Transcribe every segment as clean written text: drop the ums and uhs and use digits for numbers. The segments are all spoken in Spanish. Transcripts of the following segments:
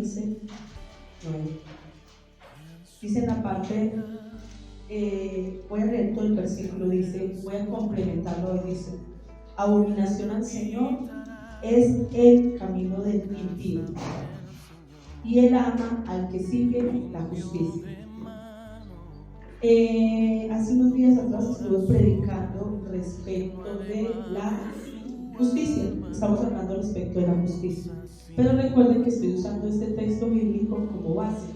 15, 9. Dice en la parte, voy a leer todo el versículo, dice, voy a complementarlo, dice, abominación al Señor es el camino del impío, y Él ama al que sigue la justicia. Hace unos días atrás estuve predicando respecto de la justicia. Estamos hablando respecto de la justicia. Pero recuerden que estoy usando este texto bíblico como base.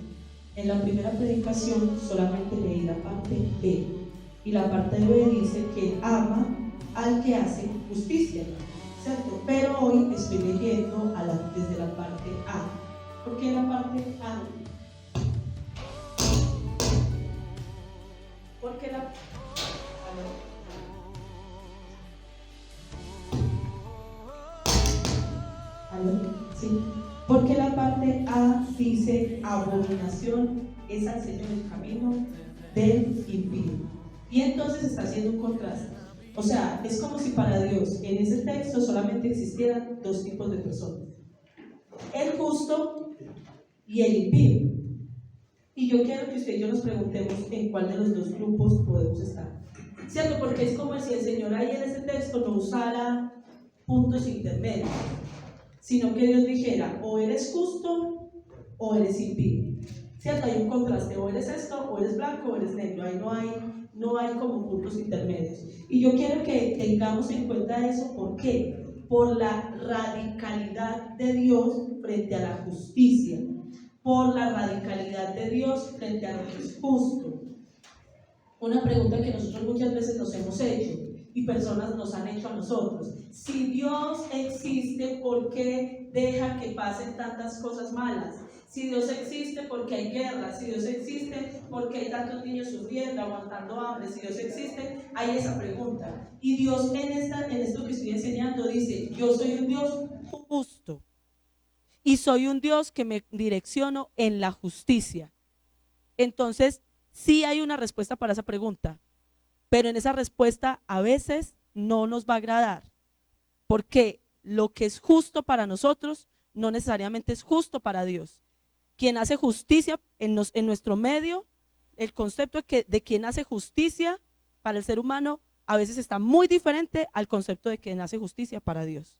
En la primera predicación solamente leí la parte B. Y la parte B dice que ama al que hace justicia, ¿cierto? Pero hoy estoy leyendo desde la parte A. ¿Por qué la parte A? Porque la... Sí. Porque la parte A dice abominación es al Señor el camino del impío. Y entonces está haciendo un contraste. O sea, es como si para Dios en ese texto solamente existieran dos tipos de personas: el justo y el impío. Y yo quiero que usted y yo nos preguntemos en cuál de los dos grupos podemos estar, ¿cierto? Porque es como si el Señor ahí en ese texto no usara puntos intermedios, sino que Dios dijera, o eres justo o eres impío, ¿cierto? Hay un contraste, o eres esto, o eres blanco, o eres negro. Ahí no hay como puntos intermedios. Y yo quiero que tengamos en cuenta eso. ¿Por qué? Por la radicalidad de Dios frente a la justicia, por la radicalidad de Dios frente a lo que es justo. Una pregunta que nosotros muchas veces nos hemos hecho y personas nos han hecho a nosotros: si Dios existe, ¿por qué deja que pasen tantas cosas malas? Si Dios existe, ¿por qué hay guerra? Si Dios existe, ¿por qué hay tantos niños sufriendo, aguantando hambre? Si Dios existe, hay esa pregunta. Y Dios en esto que estoy enseñando dice: yo soy un Dios justo y soy un Dios que me direcciono en la justicia. Entonces, sí hay una respuesta para esa pregunta, pero en esa respuesta a veces no nos va a agradar, porque lo que es justo para nosotros no necesariamente es justo para Dios. Quien hace justicia en nuestro medio, el concepto de quien hace justicia para el ser humano a veces está muy diferente al concepto de quien hace justicia para Dios.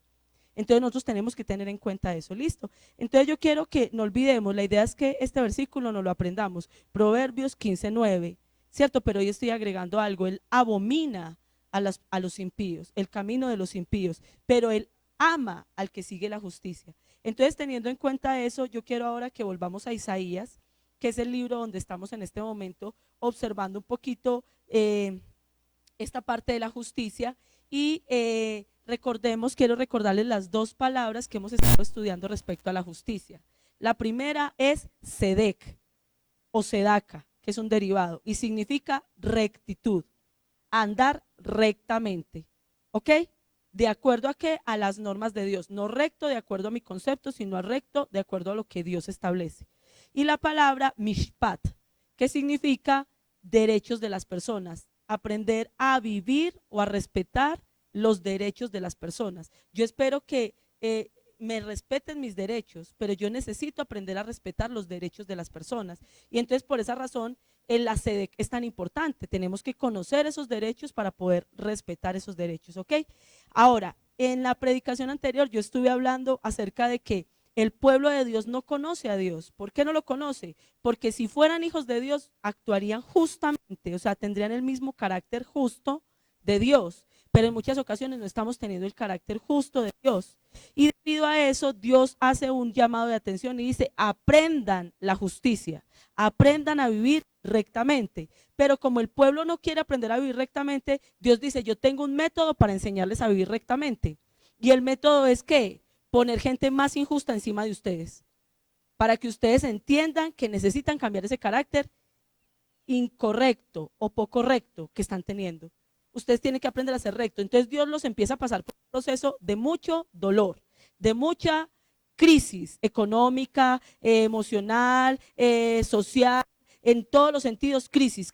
Entonces nosotros tenemos que tener en cuenta eso, ¿listo? Entonces yo quiero que no olvidemos, la idea es que este versículo nos lo aprendamos, Proverbios 15:9, ¿cierto? Pero hoy estoy agregando algo: Él abomina a los impíos, el camino de los impíos, pero Él ama al que sigue la justicia. Entonces, teniendo en cuenta eso, yo quiero ahora que volvamos a Isaías, que es el libro donde estamos en este momento observando un poquito esta parte de la justicia. Y quiero recordarles las dos palabras que hemos estado estudiando respecto a la justicia. La primera es Sedec o Sedaca, que es un derivado y significa rectitud, andar rectamente, ¿ok? ¿De acuerdo a qué? A las normas de Dios, no recto de acuerdo a mi concepto, sino recto de acuerdo a lo que Dios establece. Y la palabra Mishpat, que significa derechos de las personas, aprender a vivir o a respetar los derechos de las personas. Yo espero que me respeten mis derechos, pero yo necesito aprender a respetar los derechos de las personas. Y entonces por esa razón la SEDEC es tan importante. Tenemos que conocer esos derechos para poder respetar esos derechos, ¿ok? Ahora, en la predicación anterior yo estuve hablando acerca de que el pueblo de Dios no conoce a Dios. ¿Por qué no lo conoce? Porque si fueran hijos de Dios actuarían justamente, o sea, tendrían el mismo carácter justo de Dios, pero en muchas ocasiones no estamos teniendo el carácter justo de Dios. Y debido a eso, Dios hace un llamado de atención y dice: aprendan la justicia, aprendan a vivir rectamente. Pero como el pueblo no quiere aprender a vivir rectamente, Dios dice: yo tengo un método para enseñarles a vivir rectamente. Y el método es ¿qué? Poner gente más injusta encima de ustedes, para que ustedes entiendan que necesitan cambiar ese carácter incorrecto o poco recto que están teniendo. Ustedes tienen que aprender a ser recto. Entonces Dios los empieza a pasar por un proceso de mucho dolor, de mucha crisis económica, emocional, social, en todos los sentidos: crisis,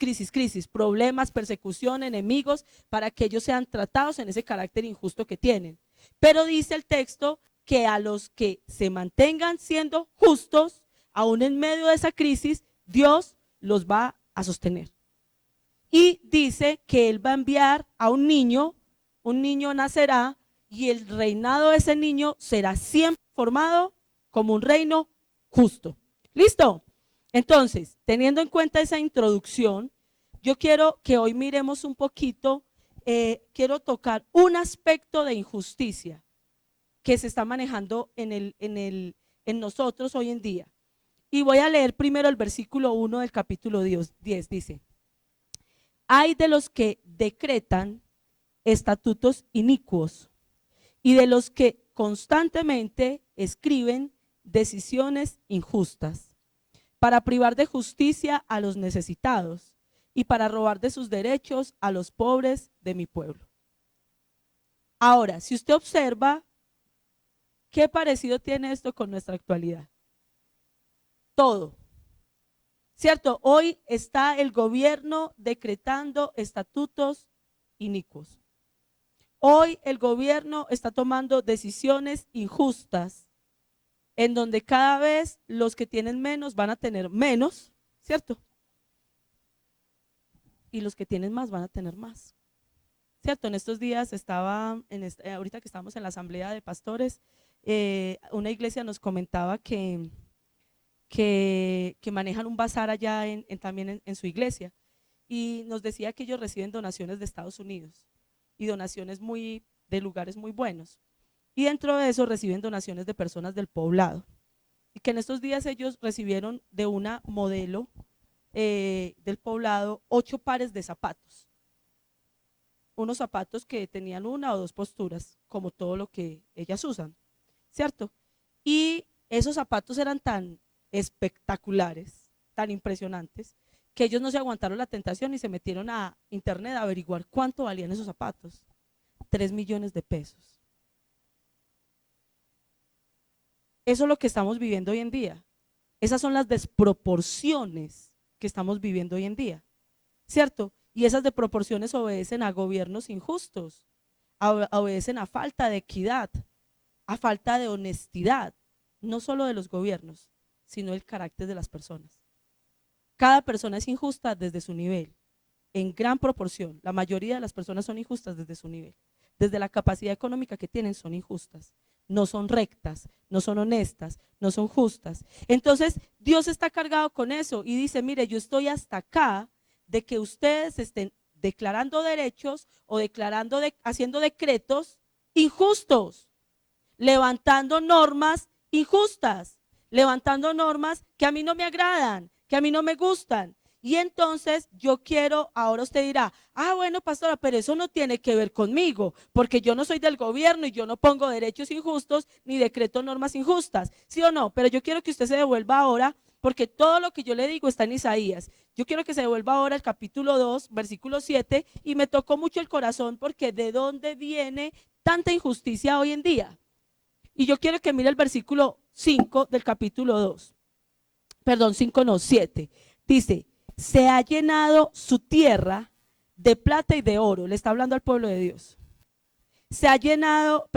problemas, persecución, enemigos, para que ellos sean tratados en ese carácter injusto que tienen. Pero dice el texto que a los que se mantengan siendo justos, aún en medio de esa crisis, Dios los va a sostener. Y dice que Él va a enviar a un niño nacerá y el reinado de ese niño será siempre formado como un reino justo. ¿Listo? Entonces, teniendo en cuenta esa introducción, yo quiero que hoy miremos un poquito, quiero tocar un aspecto de injusticia que se está manejando en nosotros hoy en día. Y voy a leer primero el versículo 1 del capítulo 10, dice: hay de los que decretan estatutos inicuos y de los que constantemente escriben decisiones injustas para privar de justicia a los necesitados y para robar de sus derechos a los pobres de mi pueblo. Ahora, si usted observa, ¿qué parecido tiene esto con nuestra actualidad? Todo, ¿cierto? Hoy está el gobierno decretando estatutos inicuos. Hoy el gobierno está tomando decisiones injustas en donde cada vez los que tienen menos van a tener menos, ¿cierto? Y los que tienen más van a tener más, ¿cierto? En estos días ahorita que estamos en la asamblea de pastores, una iglesia nos comentaba que manejan un bazar allá también en su iglesia, y nos decía que ellos reciben donaciones de Estados Unidos y donaciones de lugares muy buenos, y dentro de eso reciben donaciones de personas del poblado, y que en estos días ellos recibieron de una modelo del poblado 8 pares de zapatos, unos zapatos que tenían 1 o 2 posturas, como todo lo que ellas usan, ¿cierto? Y esos zapatos eran tan espectaculares, tan impresionantes, que ellos no se aguantaron la tentación y se metieron a internet a averiguar cuánto valían esos zapatos. 3 millones de pesos. Eso es lo que estamos viviendo hoy en día. Esas son las desproporciones que estamos viviendo hoy en día, ¿cierto? Y esas desproporciones obedecen a gobiernos injustos, obedecen a falta de equidad, a falta de honestidad, no solo de los gobiernos, sino el carácter de las personas. Cada persona es injusta desde su nivel, en gran proporción. La mayoría de las personas son injustas desde su nivel. Desde la capacidad económica que tienen son injustas. No son rectas, no son honestas, no son justas. Entonces Dios está cargado con eso y dice: mire, yo estoy hasta acá de que ustedes estén declarando derechos o haciendo decretos injustos, levantando normas injustas, levantando normas que a mí no me agradan, que a mí no me gustan. Y entonces yo quiero, ahora usted dirá: bueno, pastora, pero eso no tiene que ver conmigo, porque yo no soy del gobierno y yo no pongo derechos injustos ni decreto normas injustas, ¿sí o no? Pero yo quiero que usted se devuelva ahora, porque todo lo que yo le digo está en Isaías. Yo quiero que se devuelva ahora al capítulo 2, versículo 7, y me tocó mucho el corazón, porque ¿de dónde viene tanta injusticia hoy en día? Y yo quiero que mire el versículo 5 del capítulo 2. Perdón, 5 no, 7. Dice: se ha llenado su tierra de plata y de oro. Le está hablando al pueblo de Dios. Se ha llenado,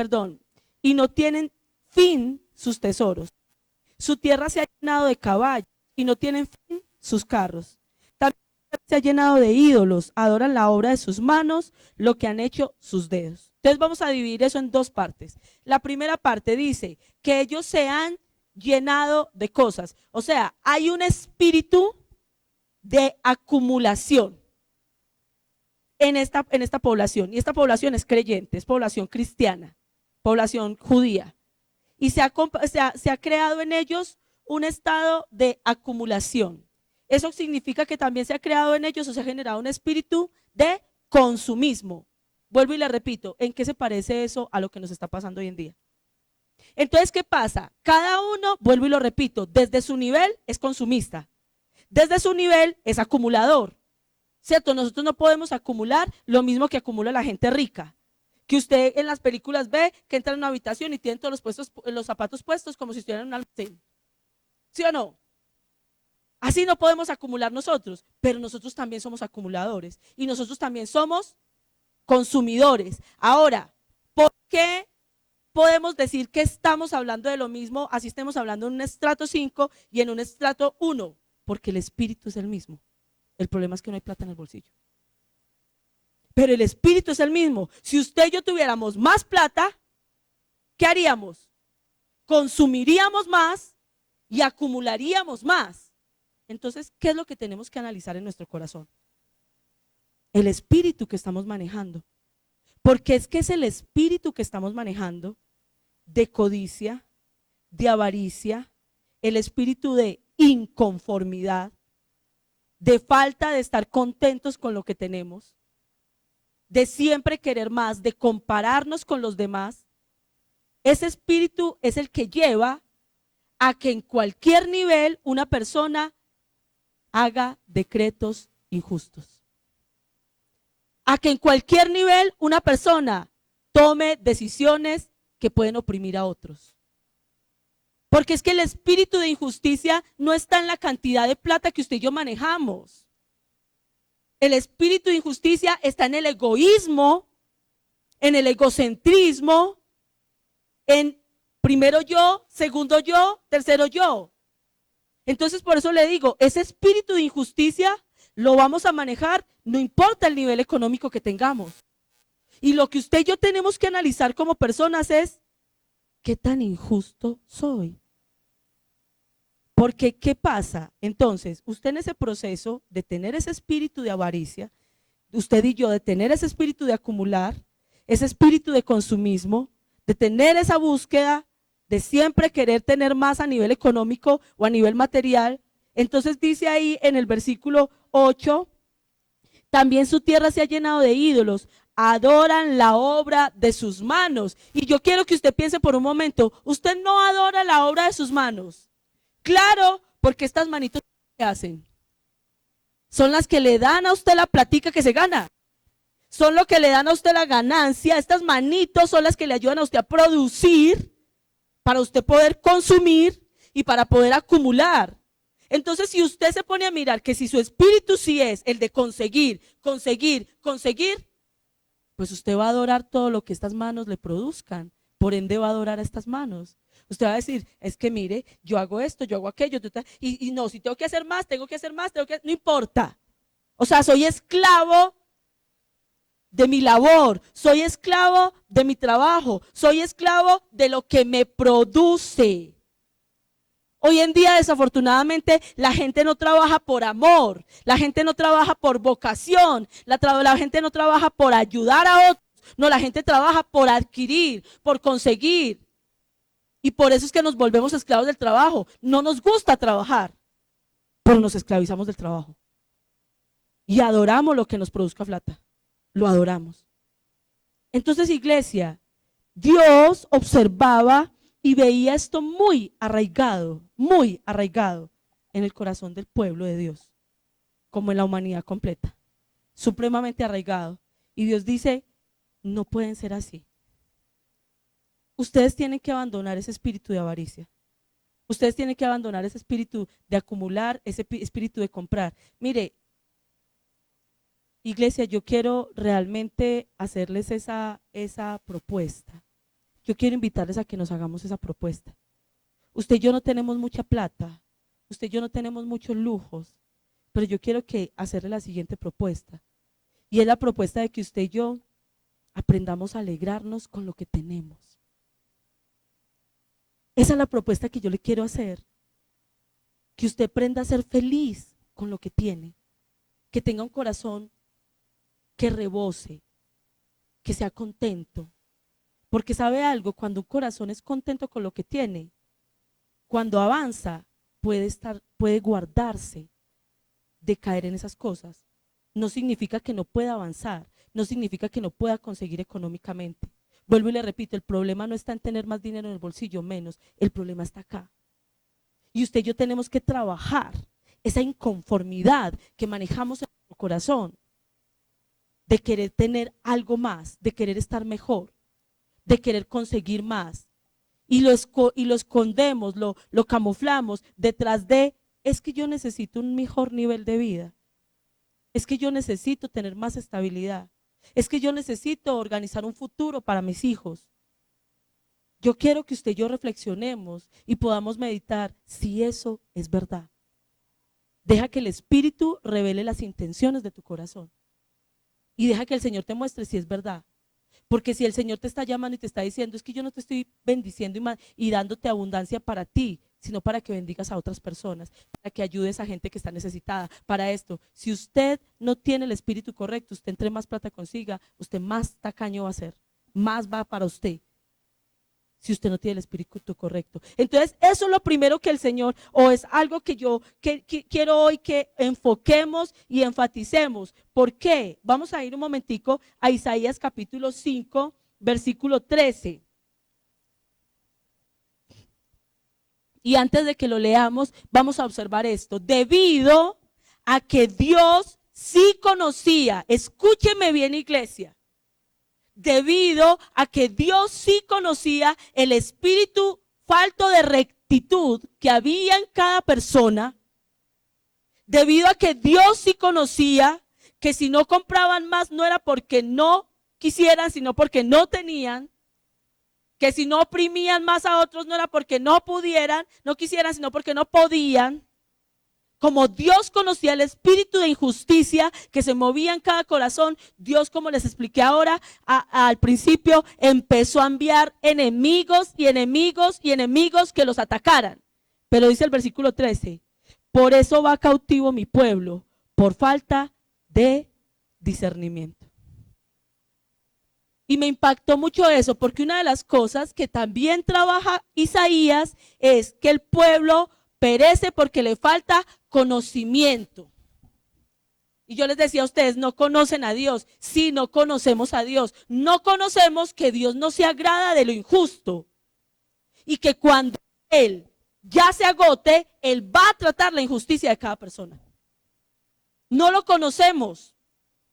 y no tienen fin sus tesoros. Su tierra se ha llenado de caballos y no tienen fin sus carros. También se ha llenado de ídolos, adoran la obra de sus manos, lo que han hecho sus dedos. Entonces vamos a dividir eso en 2 partes. La primera parte dice que ellos se han llenado de cosas. O sea, hay un espíritu de acumulación en esta población, y esta población es creyente, es población cristiana, población judía, y se ha creado en ellos un estado de acumulación. Eso significa que también se ha creado en ellos, o se ha generado un espíritu de consumismo. Vuelvo y le repito, ¿en qué se parece eso a lo que nos está pasando hoy en día? Entonces, ¿qué pasa? Cada uno, vuelvo y lo repito, desde su nivel es consumista, desde su nivel es acumulador, ¿cierto? Nosotros no podemos acumular lo mismo que acumula la gente rica, que usted en las películas ve que entra en una habitación y tienen todos los zapatos puestos como si estuvieran en un almacén, ¿sí o no? Así no podemos acumular nosotros, pero nosotros también somos acumuladores y nosotros también somos consumidores. Ahora, ¿por qué podemos decir que estamos hablando de lo mismo, así estemos hablando en un estrato 5 y en un estrato 1, porque el espíritu es el mismo. El problema es que no hay plata en el bolsillo. Pero el espíritu es el mismo. Si usted y yo tuviéramos más plata, ¿qué haríamos? Consumiríamos más y acumularíamos más. Entonces, ¿qué es lo que tenemos que analizar en nuestro corazón? El espíritu que estamos manejando. Porque es que es el espíritu que estamos manejando de codicia, de avaricia, el espíritu de inconformidad, de falta de estar contentos con lo que tenemos, de siempre querer más, de compararnos con los demás. Ese espíritu es el que lleva a que en cualquier nivel una persona haga decretos injustos. A que en cualquier nivel una persona tome decisiones que pueden oprimir a otros. Porque es que el espíritu de injusticia no está en la cantidad de plata que usted y yo manejamos. El espíritu de injusticia está en el egoísmo, en el egocentrismo, en primero yo, segundo yo, tercero yo. Entonces por eso le digo, ese espíritu de injusticia lo vamos a manejar, no importa el nivel económico que tengamos. Y lo que usted y yo tenemos que analizar como personas es, ¿qué tan injusto soy? Porque, ¿qué pasa? Entonces, usted en ese proceso de tener ese espíritu de avaricia, usted y yo de tener ese espíritu de acumular, ese espíritu de consumismo, de tener esa búsqueda de siempre querer tener más a nivel económico o a nivel material, entonces dice ahí en el versículo 8, también su tierra se ha llenado de ídolos, adoran la obra de sus manos. Y yo quiero que usted piense por un momento, usted no adora la obra de sus manos. Claro, porque estas manitos que hacen son las que le dan a usted la platica que se gana. Son lo que le dan a usted la ganancia. Estas manitos son las que le ayudan a usted a producir para usted poder consumir y para poder acumular. Entonces, si usted se pone a mirar que si su espíritu sí es el de conseguir, pues usted va a adorar todo lo que estas manos le produzcan. Por ende va a adorar a estas manos. Usted va a decir, es que mire, yo hago esto, yo hago aquello, y no, si tengo que hacer más, no importa. O sea, soy esclavo de mi labor, soy esclavo de mi trabajo, soy esclavo de lo que me produce. Hoy en día, desafortunadamente, la gente no trabaja por amor, la gente no trabaja por vocación, la gente no trabaja por ayudar a otros, no, la gente trabaja por adquirir, por conseguir. Y por eso es que nos volvemos esclavos del trabajo. No nos gusta trabajar, pero nos esclavizamos del trabajo. Y adoramos lo que nos produzca plata. Lo adoramos. Entonces, iglesia, Dios observaba y veía esto muy arraigado en el corazón del pueblo de Dios, como en la humanidad completa, supremamente arraigado. Y Dios dice, no pueden ser así. Ustedes tienen que abandonar ese espíritu de avaricia. Ustedes tienen que abandonar ese espíritu de acumular, ese espíritu de comprar. Mire, iglesia, yo quiero realmente hacerles esa propuesta. Yo quiero invitarles a que nos hagamos esa propuesta. Usted y yo no tenemos mucha plata, usted y yo no tenemos muchos lujos, pero yo quiero hacerle la siguiente propuesta. Y es la propuesta de que usted y yo aprendamos a alegrarnos con lo que tenemos. Esa es la propuesta que yo le quiero hacer. Que usted aprenda a ser feliz con lo que tiene. Que tenga un corazón que rebose, que sea contento. Porque sabe algo, cuando un corazón es contento con lo que tiene, cuando avanza, puede guardarse de caer en esas cosas. No significa que no pueda avanzar, no significa que no pueda conseguir económicamente. Vuelvo y le repito, el problema no está en tener más dinero en el bolsillo, menos, el problema está acá. Y usted y yo tenemos que trabajar esa inconformidad que manejamos en nuestro corazón, de querer tener algo más, de querer estar mejor, de querer conseguir más. Y lo escondemos, lo camuflamos detrás de, es que yo necesito un mejor nivel de vida. Es que yo necesito tener más estabilidad. Es que yo necesito organizar un futuro para mis hijos. Yo quiero que usted y yo reflexionemos y podamos meditar si eso es verdad. Deja que el Espíritu revele las intenciones de tu corazón y deja que el Señor te muestre si es verdad. Porque si el Señor te está llamando y te está diciendo, es que yo no te estoy bendiciendo y dándote abundancia para ti, sino para que bendigas a otras personas, para que ayudes a gente que está necesitada. Para esto, si usted no tiene el espíritu correcto, usted entre más plata consiga, usted más tacaño va a ser, más va para usted. Si usted no tiene el espíritu correcto. Entonces, eso es lo primero que el Señor, o es algo que yo quiero hoy que enfoquemos y enfaticemos. ¿Por qué? Vamos a ir un momentico a Isaías capítulo 5, versículo 13. Y antes de que lo leamos, vamos a observar esto. Debido a que Dios sí conocía, escúcheme bien, iglesia. Debido a que Dios sí conocía el espíritu falto de rectitud que había en cada persona, debido a que Dios sí conocía que si no compraban más no era porque no quisieran, sino porque no tenían, que si no oprimían más a otros no era porque no pudieran, no quisieran, sino porque no podían. Como Dios conocía el espíritu de injusticia que se movía en cada corazón, Dios, como les expliqué ahora al principio, empezó a enviar enemigos y enemigos y enemigos que los atacaran. Pero dice el versículo 13, por eso va cautivo mi pueblo, por falta de discernimiento. Y me impactó mucho eso, porque una de las cosas que también trabaja Isaías es que el pueblo perece porque le falta conocimiento. Y yo les decía a ustedes, no conocen a Dios. Sí, no conocemos a Dios. No conocemos que Dios no se agrada de lo injusto. Y que cuando Él ya se agote, Él va a tratar la injusticia de cada persona. No lo conocemos.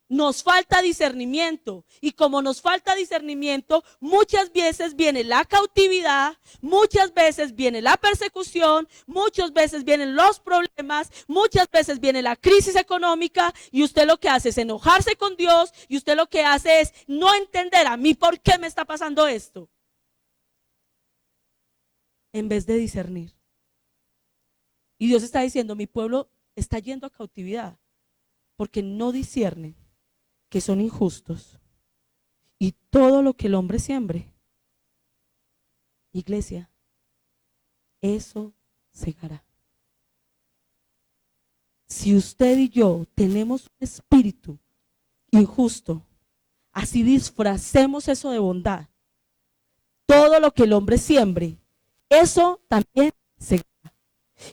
Nos falta discernimiento, y como nos falta discernimiento, muchas veces viene la cautividad, muchas veces viene la persecución, muchas veces vienen los problemas, muchas veces viene la crisis económica, y usted lo que hace es enojarse con Dios, y usted lo que hace es no entender a mí por qué me está pasando esto, en vez de discernir. Y Dios está diciendo, mi pueblo está yendo a cautividad porque no disciernen que son injustos, y todo lo que el hombre siembre, iglesia, eso segará. Si usted y yo tenemos un espíritu injusto, así disfracemos eso de bondad, todo lo que el hombre siembre, eso también segará.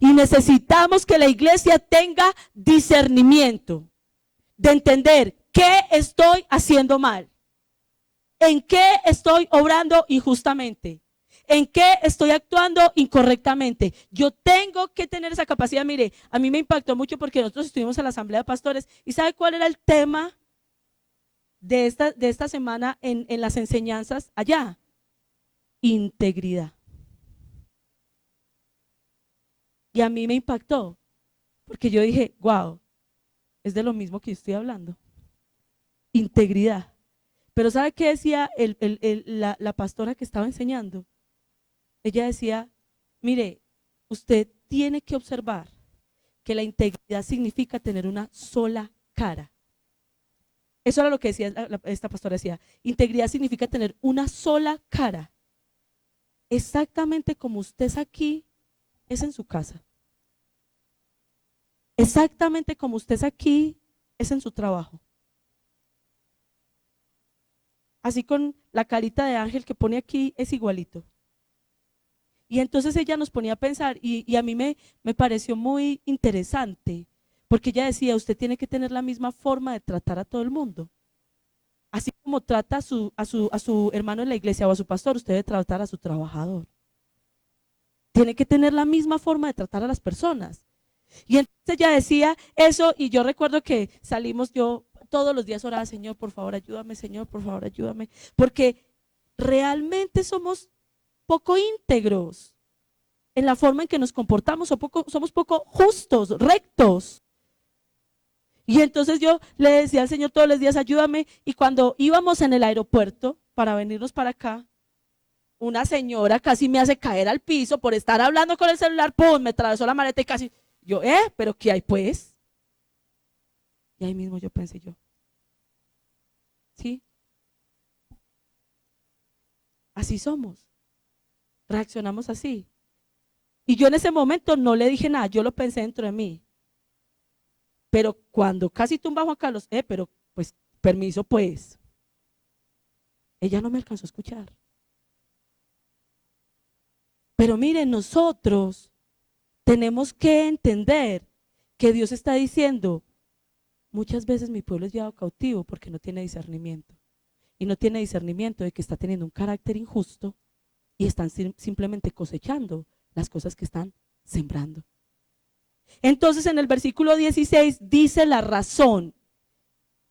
Y necesitamos que la iglesia tenga discernimiento de entender qué estoy haciendo mal, en qué estoy obrando injustamente, en qué estoy actuando incorrectamente. Yo tengo que tener esa capacidad. Mire, a mí me impactó mucho porque nosotros estuvimos en la asamblea de pastores y ¿sabe cuál era el tema de esta semana en las enseñanzas allá? Integridad. Y a mí me impactó porque yo dije, wow, es de lo mismo que yo estoy hablando. Integridad. Pero ¿sabe qué decía la pastora que estaba enseñando? Ella decía, mire, usted tiene que observar que la integridad significa tener una sola cara. Eso era lo que decía esta pastora, decía, integridad significa tener una sola cara. Exactamente como usted es aquí, es en su casa. Exactamente como usted es aquí, es en su trabajo. Así con la carita de ángel que pone aquí es igualito. Y entonces ella nos ponía a pensar y a mí me pareció muy interesante porque ella decía, usted tiene que tener la misma forma de tratar a todo el mundo. Así como trata a su hermano en la iglesia o a su pastor, usted debe tratar a su trabajador. Tiene que tener la misma forma de tratar a las personas. Y entonces ella decía eso y yo recuerdo que salimos, yo todos los días oraba, Señor, por favor, ayúdame, Señor, por favor, ayúdame. Porque realmente somos poco íntegros en la forma en que nos comportamos, somos poco justos, rectos. Y entonces yo le decía al Señor todos los días, ayúdame. Y cuando íbamos en el aeropuerto para venirnos para acá, una señora casi me hace caer al piso por estar hablando con el celular, ¡pum! Me atravesó la maleta y casi, yo, ¿pero qué hay pues? Y ahí mismo yo pensé yo, ¿sí? Así somos, reaccionamos así. Y yo en ese momento no le dije nada, yo lo pensé dentro de mí. Pero cuando casi tumba a Juan Carlos, pero pues, permiso pues. Ella no me alcanzó a escuchar. Pero miren, nosotros tenemos que entender que Dios está diciendo, muchas veces mi pueblo es llevado cautivo porque no tiene discernimiento. Y no tiene discernimiento de que está teniendo un carácter injusto y están simplemente cosechando las cosas que están sembrando. Entonces en el versículo 16 dice la razón.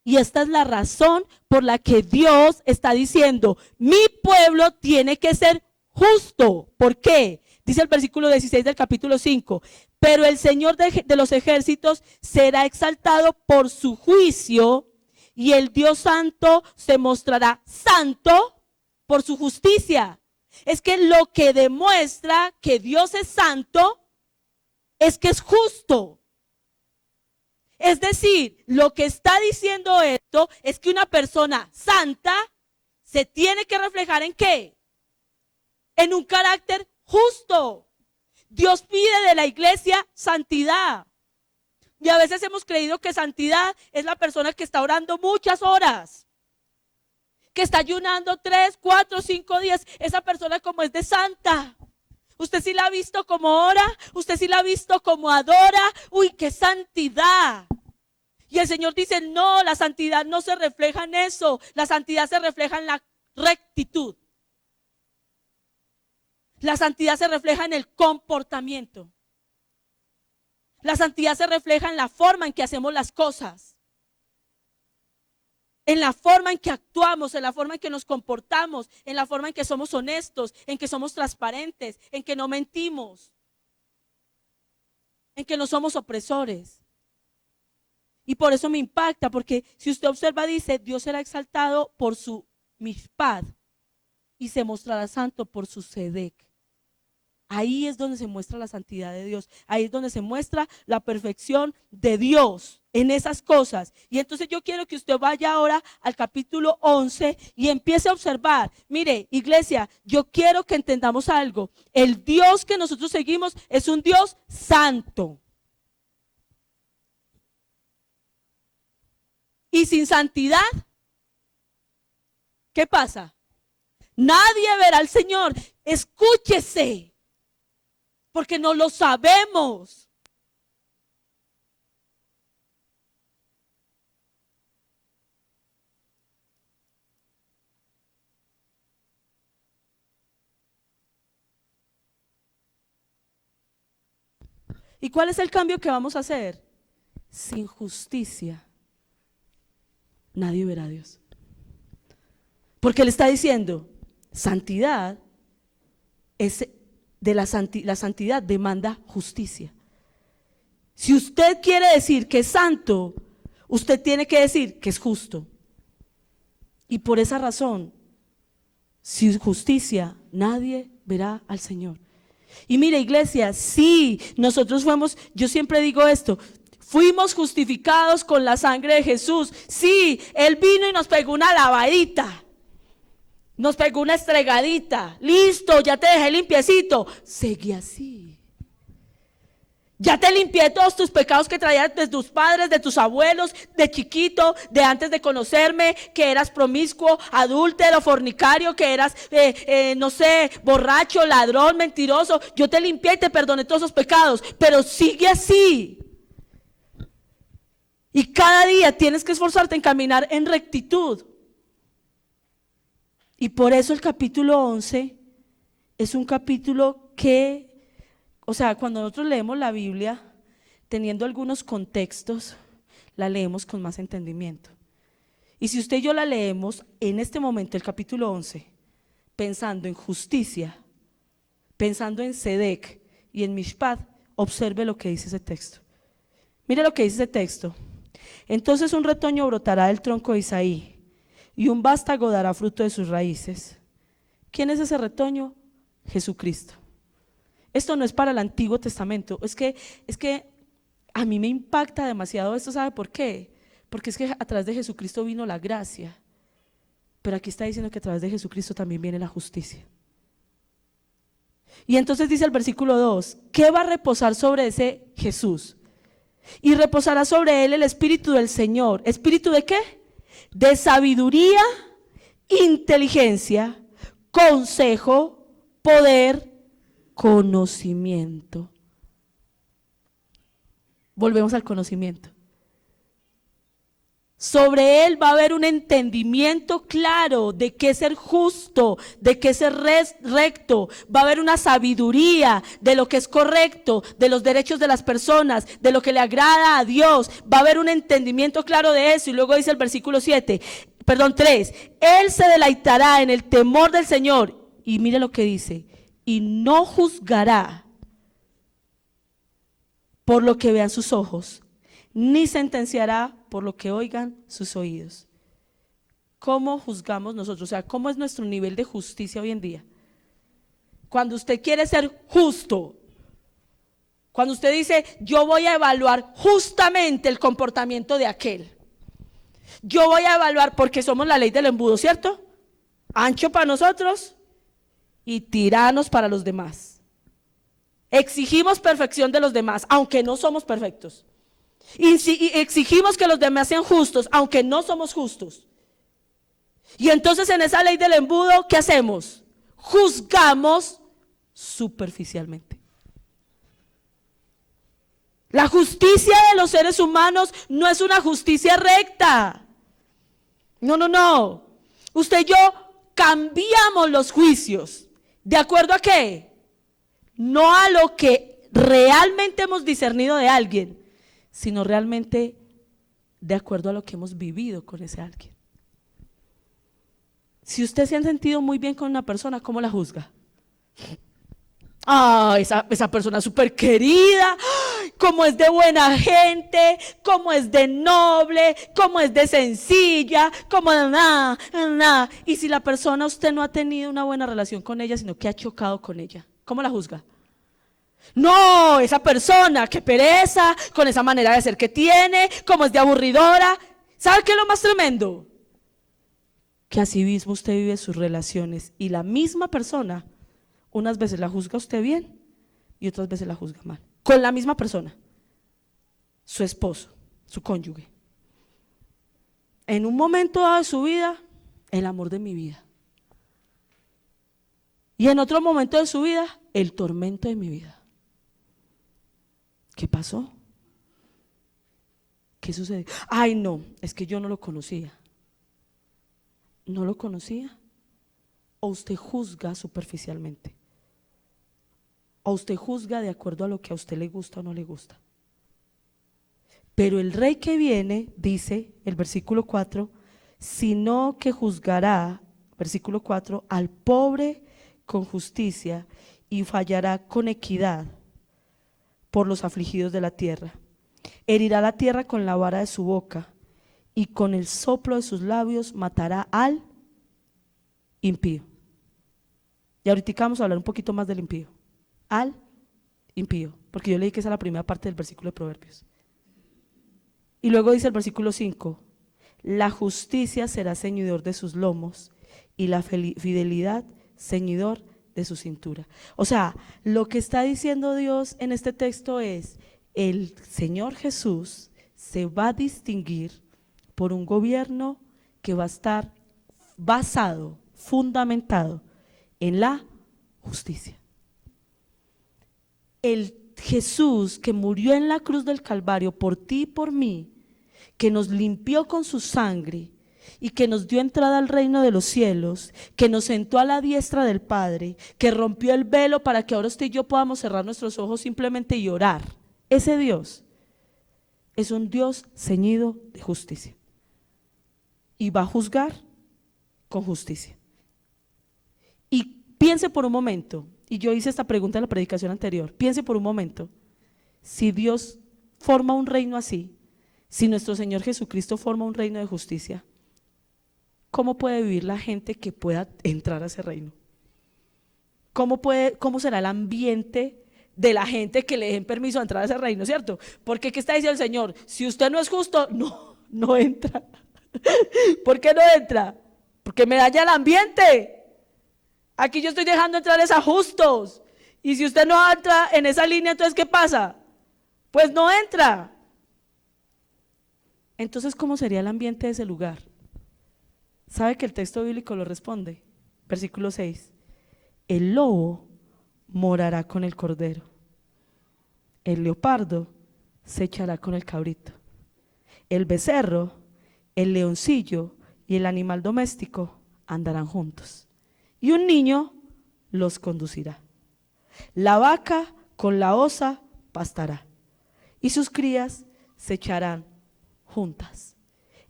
Y esta es la razón por la que Dios está diciendo, mi pueblo tiene que ser justo. ¿Por qué? Dice el versículo 16 del capítulo 5. Pero el Señor de los ejércitos será exaltado por su juicio y el Dios santo se mostrará santo por su justicia. Es que lo que demuestra que Dios es santo es que es justo. Es decir, lo que está diciendo esto es que una persona santa se tiene que reflejar ¿en qué? En un carácter justo. Dios pide de la iglesia santidad. Y a veces hemos creído que santidad es la persona que está orando muchas horas, que está ayunando 3, 4, 5 días. Esa persona como es de santa. Usted sí la ha visto como ora, usted sí la ha visto como adora. Uy, qué santidad. Y el Señor dice, no, la santidad no se refleja en eso. La santidad se refleja en la rectitud. La santidad se refleja en el comportamiento. La santidad se refleja en la forma en que hacemos las cosas. En la forma en que actuamos, en la forma en que nos comportamos, en la forma en que somos honestos, en que somos transparentes, en que no mentimos, en que no somos opresores. Y por eso me impacta, porque si usted observa, dice, Dios será exaltado por su mishpat y se mostrará santo por su sedec. Ahí es donde se muestra la santidad de Dios. Ahí es donde se muestra la perfección de Dios en esas cosas. Y entonces yo quiero que usted vaya ahora al capítulo 11 y empiece a observar. Mire, iglesia, yo quiero que entendamos algo. El Dios que nosotros seguimos es un Dios santo. Y sin santidad, ¿qué pasa? Nadie verá al Señor. Escúchese. Porque no lo sabemos. ¿Y cuál es el cambio que vamos a hacer? Sin justicia, nadie verá a Dios. Porque Él está diciendo, santidad es de la santidad demanda justicia. Si usted quiere decir que es santo, usted tiene que decir que es justo. Y por esa razón, sin justicia, nadie verá al Señor. Y mire, iglesia, sí, nosotros fuimos, yo siempre digo esto, fuimos justificados con la sangre de Jesús. Sí, Él vino y nos pegó una lavadita. Nos pegó una estregadita. Listo, ya te dejé limpiecito. Seguí así. Ya te limpié todos tus pecados que traías de tus padres, de tus abuelos, de chiquito, de antes de conocerme, que eras promiscuo, adúltero, fornicario, que eras, no sé, borracho, ladrón, mentiroso. Yo te limpié y te perdoné todos esos pecados, pero sigue así. Y cada día tienes que esforzarte en caminar en rectitud. Y por eso el capítulo 11 es un capítulo que, o sea, cuando nosotros leemos la Biblia, teniendo algunos contextos, la leemos con más entendimiento. Y si usted y yo la leemos en este momento, el capítulo 11, pensando en justicia, pensando en Sedec y en Mishpat, observe lo que dice ese texto. Mire lo que dice ese texto. Entonces un retoño brotará del tronco de Isaí, y un vástago dará fruto de sus raíces. ¿Quién es ese retoño? Jesucristo. Esto no es para el Antiguo Testamento, es que a mí me impacta demasiado esto, ¿sabe por qué? Porque es que a través de Jesucristo vino la gracia, pero aquí está diciendo que a través de Jesucristo también viene la justicia. Y entonces dice el versículo 2, ¿qué va a reposar sobre ese Jesús? Y reposará sobre él el Espíritu del Señor. ¿Espíritu de qué? De sabiduría, inteligencia, consejo, poder, conocimiento. Volvemos al conocimiento. Sobre él va a haber un entendimiento claro de qué es ser justo, de qué es ser recto. Va a haber una sabiduría de lo que es correcto, de los derechos de las personas, de lo que le agrada a Dios. Va a haber un entendimiento claro de eso. Y luego dice el versículo 3, él se deleitará en el temor del Señor. Y mire lo que dice, y no juzgará por lo que vean sus ojos, ni sentenciará por lo que oigan sus oídos. ¿Cómo juzgamos nosotros? O sea, ¿cómo es nuestro nivel de justicia hoy en día? Cuando usted quiere ser justo, cuando usted dice, yo voy a evaluar justamente el comportamiento de aquel. Yo voy a evaluar, porque somos la ley del embudo, ¿cierto? Ancho para nosotros y tiranos para los demás. Exigimos perfección de los demás, aunque no somos perfectos. Y exigimos que los demás sean justos, aunque no somos justos. Y entonces en esa ley del embudo, ¿qué hacemos? Juzgamos superficialmente. La justicia de los seres humanos no es una justicia recta. No. Usted y yo cambiamos los juicios. ¿De acuerdo a qué? No a lo que realmente hemos discernido de alguien, sino realmente de acuerdo a lo que hemos vivido con ese alguien. Si usted se ha sentido muy bien con una persona, ¿cómo la juzga? Esa persona es súper querida, cómo es de buena gente, cómo es de noble, cómo es de sencilla, cómo de nada. Y si la persona usted no ha tenido una buena relación con ella, sino que ha chocado con ella, ¿cómo la juzga? No, esa persona, qué pereza, con esa manera de ser que tiene, cómo es de aburridora. ¿Sabe qué es lo más tremendo? Que así mismo usted vive sus relaciones y la misma persona, unas veces la juzga usted bien y otras veces la juzga mal. Con la misma persona, su esposo, su cónyuge. En un momento dado de su vida, el amor de mi vida. Y en otro momento de su vida, el tormento de mi vida. ¿Qué pasó? ¿Qué sucedió? Ay, no, es que yo no lo conocía. ¿No lo conocía? ¿O usted juzga superficialmente? ¿O usted juzga de acuerdo a lo que a usted le gusta o no le gusta? Pero el rey que viene, dice el versículo 4, sino que juzgará, versículo 4, al pobre con justicia y fallará con equidad por los afligidos de la tierra. Herirá la tierra con la vara de su boca y con el soplo de sus labios matará al impío. Y ahorita vamos a hablar un poquito más del impío. Al impío, porque yo leí que esa es la primera parte del versículo de Proverbios. Y luego dice el versículo 5, la justicia será ceñidor de sus lomos y la fidelidad ceñidor de su cintura. O sea, lo que está diciendo Dios en este texto es, el Señor Jesús se va a distinguir por un gobierno que va a estar basado, fundamentado en la justicia. El Jesús que murió en la cruz del Calvario por ti y por mí, que nos limpió con su sangre y que nos dio entrada al reino de los cielos, que nos sentó a la diestra del Padre, que rompió el velo para que ahora usted y yo podamos cerrar nuestros ojos simplemente y orar. Ese Dios es un Dios ceñido de justicia y va a juzgar con justicia. Y piense por un momento, y yo hice esta pregunta en la predicación anterior, piense por un momento, si Dios forma un reino así, si nuestro Señor Jesucristo forma un reino de justicia, ¿cómo puede vivir la gente que pueda entrar a ese reino? ¿Cómo será el ambiente de la gente que le den permiso a entrar a ese reino, cierto? Porque ¿qué está diciendo el Señor? Si usted no es justo, no entra. ¿Por qué no entra? Porque me daña el ambiente. Aquí yo estoy dejando entrar a justos. Y si usted no entra en esa línea, entonces ¿qué pasa? Pues no entra. Entonces, ¿cómo sería el ambiente de ese lugar? ¿Sabe que el texto bíblico lo responde? Versículo 6. El lobo morará con el cordero. El leopardo se echará con el cabrito. El becerro, el leoncillo y el animal doméstico andarán juntos. Y un niño los conducirá. La vaca con la osa pastará. Y sus crías se echarán juntas.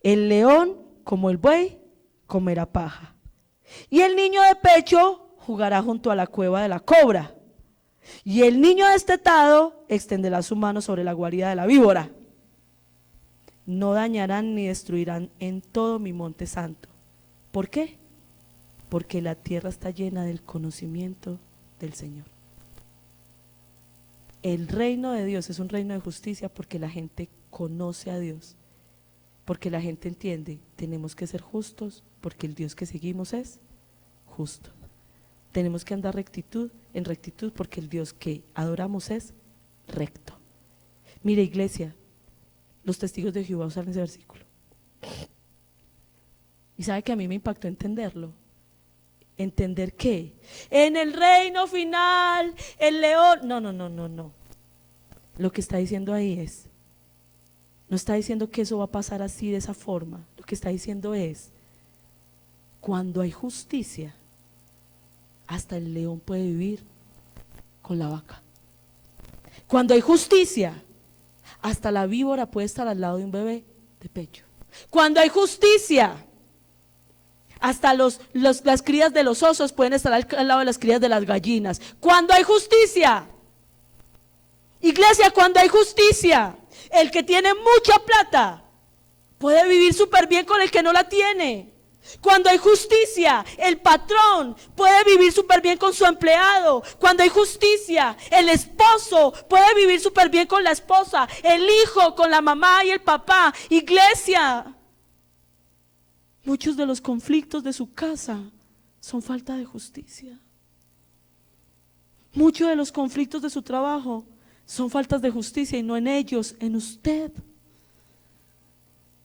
El león, como el buey, comerá paja. Y el niño de pecho jugará junto a la cueva de la cobra. Y el niño destetado extenderá su mano sobre la guarida de la víbora. No dañarán ni destruirán en todo mi monte santo. ¿Por qué? Porque la tierra está llena del conocimiento del Señor. El reino de Dios es un reino de justicia porque la gente conoce a Dios, porque la gente entiende, tenemos que ser justos porque el Dios que seguimos es justo. Tenemos que andar en rectitud porque el Dios que adoramos es recto. Mire, iglesia, los testigos de Jehová usan ese versículo. Y sabe que a mí me impactó entenderlo. Entender que en el reino final el león, no. Lo que está diciendo ahí no está diciendo que eso va a pasar así de esa forma. Lo que está diciendo es, cuando hay justicia, hasta el león puede vivir con la vaca. Cuando hay justicia, hasta la víbora puede estar al lado de un bebé de pecho. Cuando hay justicia, hasta las crías de los osos pueden estar al lado de las crías de las gallinas. Cuando hay justicia, iglesia, cuando hay justicia, el que tiene mucha plata puede vivir súper bien con el que no la tiene. Cuando hay justicia, el patrón puede vivir súper bien con su empleado. Cuando hay justicia, el esposo puede vivir súper bien con la esposa, el hijo con la mamá y el papá. Iglesia, muchos de los conflictos de su casa son falta de justicia. Muchos de los conflictos de su trabajo son faltas de justicia, y no en ellos, en usted.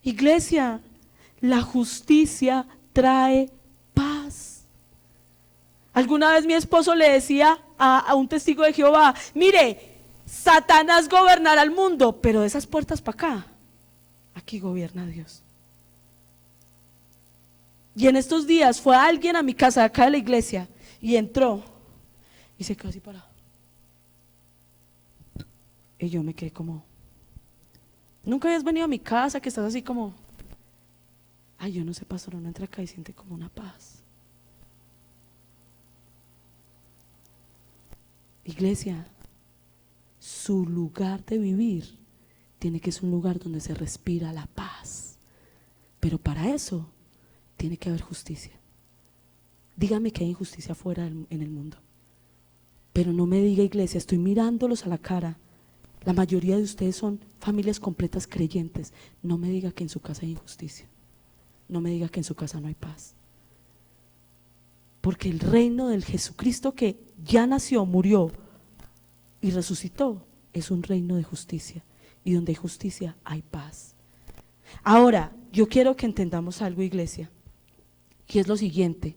Iglesia, la justicia trae paz. Alguna vez mi esposo le decía a un testigo de Jehová: mire, Satanás gobernará el mundo, pero de esas puertas para acá, aquí gobierna Dios. Y en estos días fue alguien a mi casa de acá de la iglesia y entró y se quedó así parado. Y yo me quedé como, ¿nunca habías venido a mi casa que estás así como? Ay, yo no sé, pastor, uno entra acá y siente como una paz. Iglesia, su lugar de vivir tiene que ser un lugar donde se respira la paz. Pero para eso tiene que haber justicia. Dígame que hay injusticia afuera en el mundo, pero no me diga, iglesia, estoy mirándolos a la cara. La mayoría de ustedes son familias completas creyentes. No me diga que en su casa hay injusticia. No me diga que en su casa no hay paz. Porque el reino del Jesucristo que ya nació, murió y resucitó es un reino de justicia. Y donde hay justicia hay paz. Ahora, yo quiero que entendamos algo, iglesia, y es lo siguiente.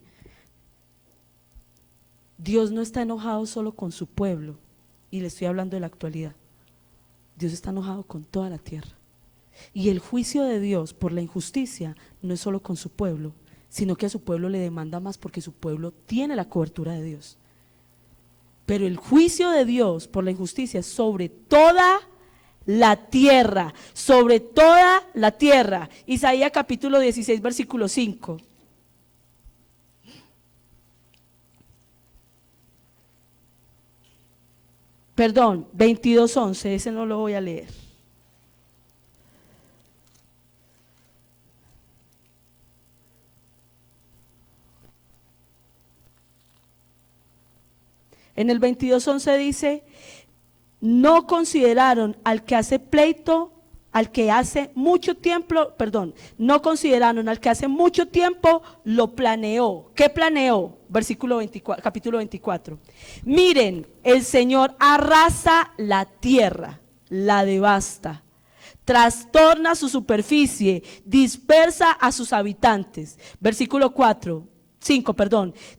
Dios no está enojado solo con su pueblo, y le estoy hablando de la actualidad. Dios está enojado con toda la tierra. Y el juicio de Dios por la injusticia no es solo con su pueblo, sino que a su pueblo le demanda más porque su pueblo tiene la cobertura de Dios. Pero el juicio de Dios por la injusticia es sobre toda la tierra, sobre toda la tierra. Isaías capítulo 16, versículo 5. Perdón, 22:11, ese no lo voy a leer. En el 22:11 dice, no consideraron al que hace pleito, al que hace mucho tiempo, no consideraron al que hace mucho tiempo lo planeó. ¿Qué planeó? Versículo 24, capítulo 24. Miren, el Señor arrasa la tierra, la devasta, trastorna su superficie, dispersa a sus habitantes. Versículo 5,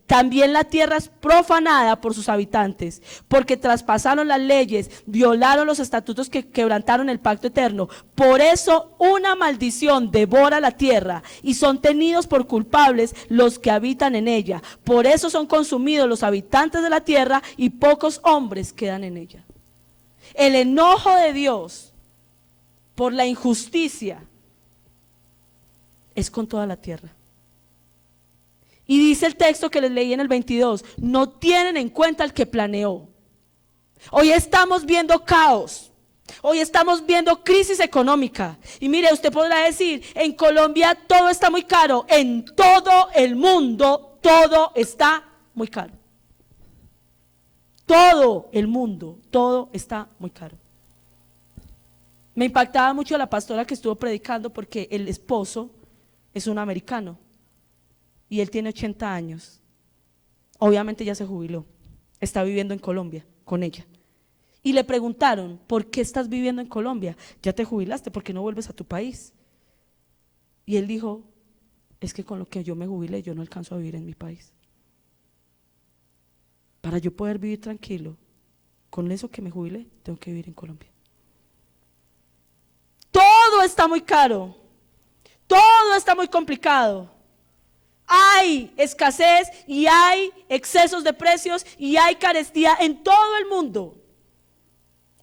también la tierra es profanada por sus habitantes, porque traspasaron las leyes, violaron los estatutos, que quebrantaron el pacto eterno. Por eso una maldición devora la tierra y son tenidos por culpables los que habitan en ella. Por eso son consumidos los habitantes de la tierra y pocos hombres quedan en ella. El enojo de Dios por la injusticia es con toda la tierra. Y dice el texto que les leí en el 22, no tienen en cuenta al que planeó. Hoy estamos viendo caos, hoy estamos viendo crisis económica. Y mire, usted podrá decir, en Colombia todo está muy caro, en todo el mundo todo está muy caro. Todo el mundo, todo está muy caro. Me impactaba mucho la pastora que estuvo predicando porque el esposo es un americano. Y él tiene 80 años. Obviamente ya se jubiló. Está viviendo en Colombia con ella. Y le preguntaron, ¿por qué estás viviendo en Colombia? Ya te jubilaste, ¿por qué no vuelves a tu país? Y él dijo, es que con lo que yo me jubilé, yo no alcanzo a vivir en mi país. Para yo poder vivir tranquilo, con eso que me jubilé, tengo que vivir en Colombia. Todo está muy caro. Todo está muy complicado. Hay escasez y hay excesos de precios y hay carestía en todo el mundo.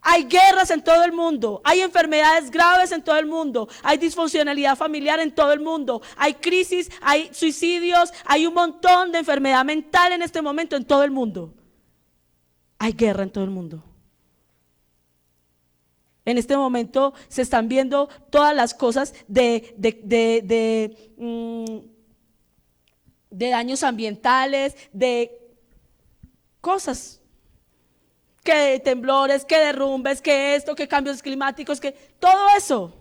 Hay guerras en todo el mundo, hay enfermedades graves en todo el mundo, hay disfuncionalidad familiar en todo el mundo, hay crisis, hay suicidios, hay un montón de enfermedad mental en este momento en todo el mundo. Hay guerra en todo el mundo. En este momento se están viendo todas las cosas de daños ambientales, de cosas, que de temblores, que derrumbes, que esto, que cambios climáticos, que todo eso.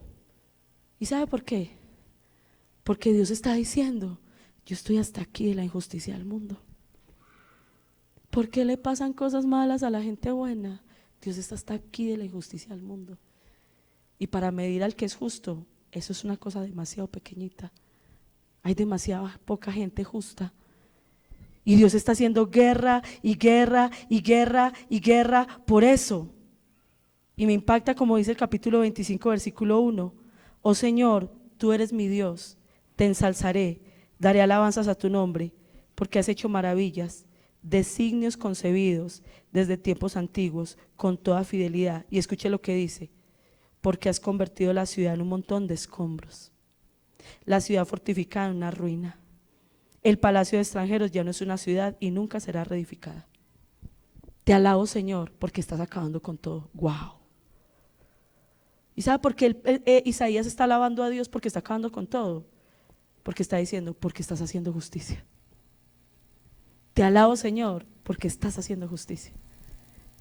¿Y sabe por qué? Porque Dios está diciendo, yo estoy hasta aquí de la injusticia del mundo. ¿Por qué le pasan cosas malas a la gente buena? Dios está hasta aquí de la injusticia del mundo. Y para medir al que es justo, eso es una cosa demasiado pequeñita. Hay demasiada poca gente justa. Y Dios está haciendo guerra y guerra y guerra y guerra por eso. Y me impacta como dice el capítulo 25, versículo 1. Oh Señor, tú eres mi Dios, te ensalzaré, daré alabanzas a tu nombre, porque has hecho maravillas, designios concebidos desde tiempos antiguos, con toda fidelidad. Y escuche lo que dice, porque has convertido la ciudad en un montón de escombros, la ciudad fortificada en una ruina. El palacio de extranjeros ya no es una ciudad y nunca será reedificada. Te alabo, Señor, porque estás acabando con todo. ¡Wow! ¿Y sabe por qué Isaías está alabando a Dios porque está acabando con todo? Porque está diciendo, porque estás haciendo justicia. Te alabo, Señor, porque estás haciendo justicia.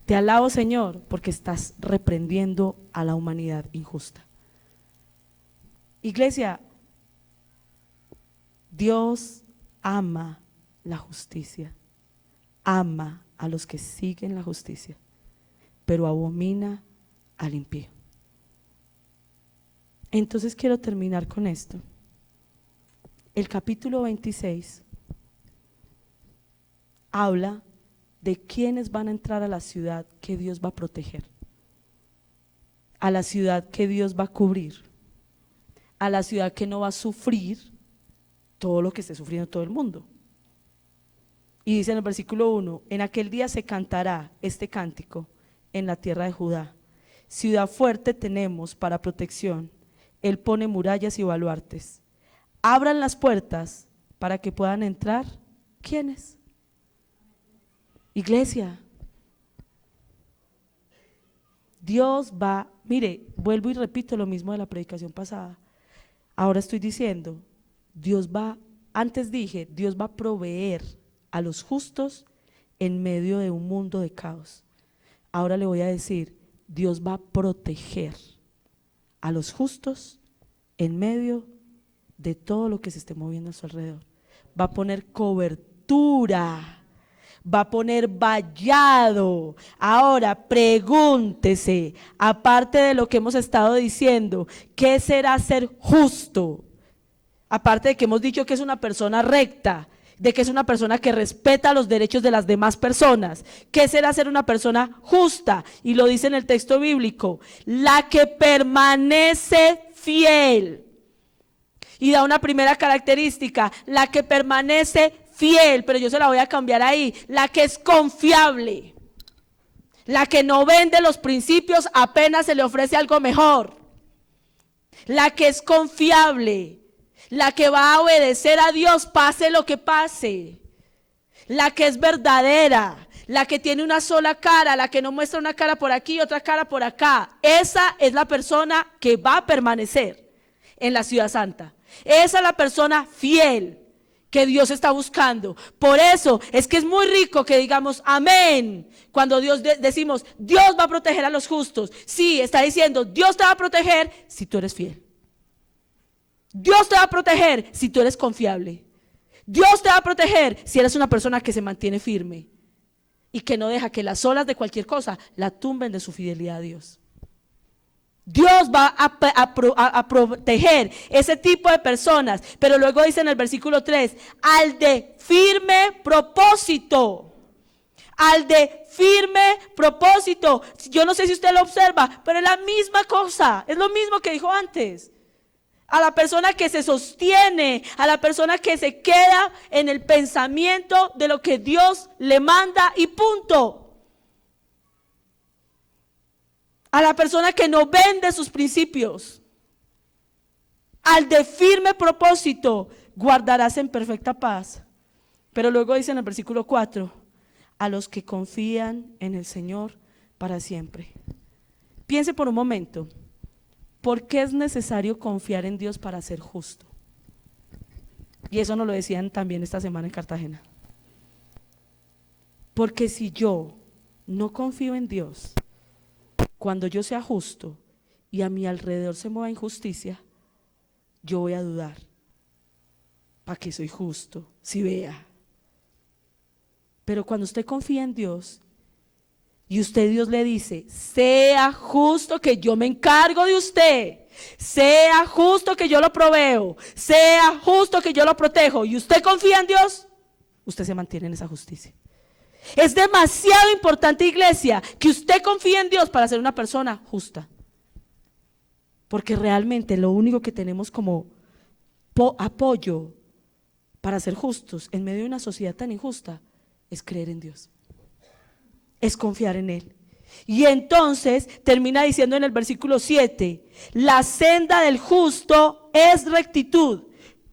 Te alabo, Señor, porque estás reprendiendo a la humanidad injusta. Iglesia, Dios ama la justicia, ama a los que siguen la justicia, pero abomina al impío. Entonces quiero terminar con esto. El capítulo 26 habla de quiénes van a entrar a la ciudad que Dios va a proteger, a la ciudad que Dios va a cubrir, a la ciudad que no va a sufrir todo lo que esté sufriendo todo el mundo. Y dice en el versículo 1, en aquel día se cantará este cántico en la tierra de Judá. Ciudad fuerte tenemos para protección, Él pone murallas y baluartes. Abran las puertas para que puedan entrar. ¿Quiénes? Iglesia. Dios va, mire, vuelvo y repito lo mismo de la predicación pasada. Ahora estoy diciendo, Dios va, antes dije, Dios va a proveer a los justos en medio de un mundo de caos. Ahora le voy a decir, Dios va a proteger a los justos en medio de todo lo que se esté moviendo a su alrededor. Va a poner cobertura, va a poner vallado. Ahora pregúntese, aparte de lo que hemos estado diciendo, ¿qué será ser justo? Aparte de que hemos dicho que es una persona recta, de que es una persona que respeta los derechos de las demás personas. ¿Qué será ser una persona justa? Y lo dice en el texto bíblico, la que permanece fiel. Y da una primera característica, la que permanece fiel, pero yo se la voy a cambiar ahí, la que es confiable, la que no vende los principios apenas se le ofrece algo mejor, la que es confiable, la que va a obedecer a Dios pase lo que pase, la que es verdadera, la que tiene una sola cara, la que no muestra una cara por aquí y otra cara por acá. Esa es la persona que va a permanecer en la ciudad santa. Esa es la persona fiel que Dios está buscando. Por eso es que es muy rico que digamos amén cuando decimos Dios va a proteger a los justos. Sí, está diciendo Dios te va a proteger si tú eres fiel. Dios te va a proteger si tú eres confiable. Dios te va a proteger si eres una persona que se mantiene firme y que no deja que las olas de cualquier cosa la tumben de su fidelidad a Dios. Dios va a proteger ese tipo de personas, pero luego dice en el versículo 3, al de firme propósito. Al de firme propósito. Yo no sé si usted lo observa, pero es la misma cosa, es lo mismo que dijo antes. A la persona que se sostiene, a la persona que se queda en el pensamiento de lo que Dios le manda y punto. A la persona que no vende sus principios. Al de firme propósito guardarás en perfecta paz. Pero luego dice en el versículo 4, a los que confían en el Señor para siempre. Piense por un momento, ¿por qué es necesario confiar en Dios para ser justo? Y eso nos lo decían también esta semana en Cartagena. Porque si yo no confío en Dios, cuando yo sea justo y a mi alrededor se mueva injusticia, yo voy a dudar. ¿Para qué soy justo? Si vea. Pero cuando usted confía en Dios y Dios le dice, sea justo que yo me encargo de usted, sea justo que yo lo proveo, sea justo que yo lo protejo, y usted confía en Dios, usted se mantiene en esa justicia. Es demasiado importante, iglesia, que usted confíe en Dios para ser una persona justa. Porque realmente lo único que tenemos como apoyo para ser justos en medio de una sociedad tan injusta es creer en Dios, es confiar en Él. Y entonces termina diciendo en el versículo 7, la senda del justo es rectitud.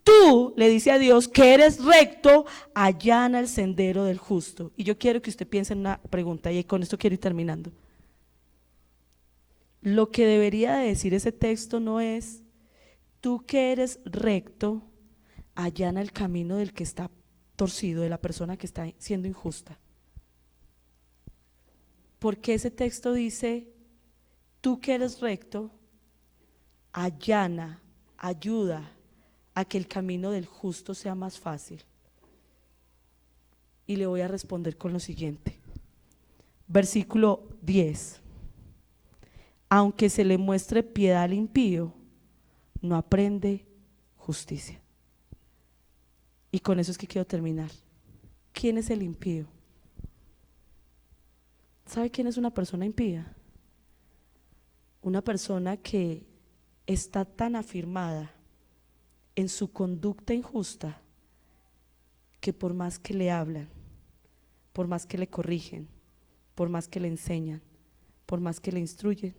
Tú, le dice a Dios, que eres recto, allana el sendero del justo. Y yo quiero que usted piense en una pregunta, y con esto quiero ir terminando. Lo que debería de decir ese texto no es, tú que eres recto, allana el camino del que está torcido, de la persona que está siendo injusta. Porque ese texto dice, tú que eres recto, allana, ayuda a que el camino del justo sea más fácil. Y le voy a responder con lo siguiente. Versículo 10. Aunque se le muestre piedad al impío, no aprende justicia. Y con eso es que quiero terminar. ¿Quién es el impío? ¿Sabe quién es una persona impía? Una persona que está tan afirmada en su conducta injusta que por más que le hablan, por más que le corrigen, por más que le enseñan, por más que le instruyen,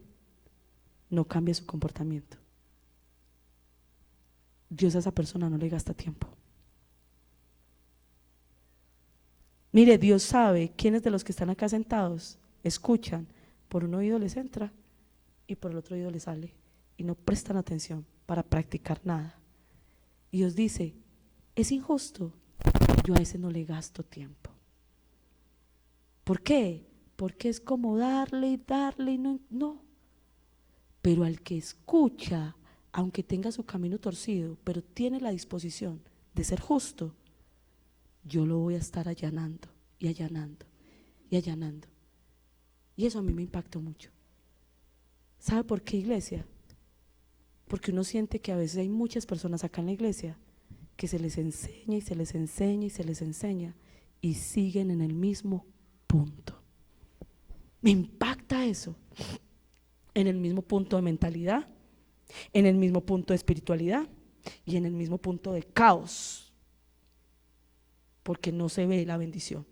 no cambia su comportamiento. Dios a esa persona no le gasta tiempo. Mire, Dios sabe quiénes de los que están acá sentados escuchan, por un oído les entra y por el otro oído les sale y no prestan atención para practicar nada. Y Dios dice, es injusto, yo a ese no le gasto tiempo. ¿Por qué? Porque es como darle y no, no. Pero al que escucha, aunque tenga su camino torcido, pero tiene la disposición de ser justo, yo lo voy a estar allanando y allanando y allanando. Y eso a mí me impactó mucho. ¿Sabe por qué, iglesia? Porque uno siente que a veces hay muchas personas acá en la iglesia que se les enseña y se les enseña y se les enseña y siguen en el mismo punto. Me impacta eso. En el mismo punto de mentalidad, en el mismo punto de espiritualidad y en el mismo punto de caos, porque no se ve la bendición.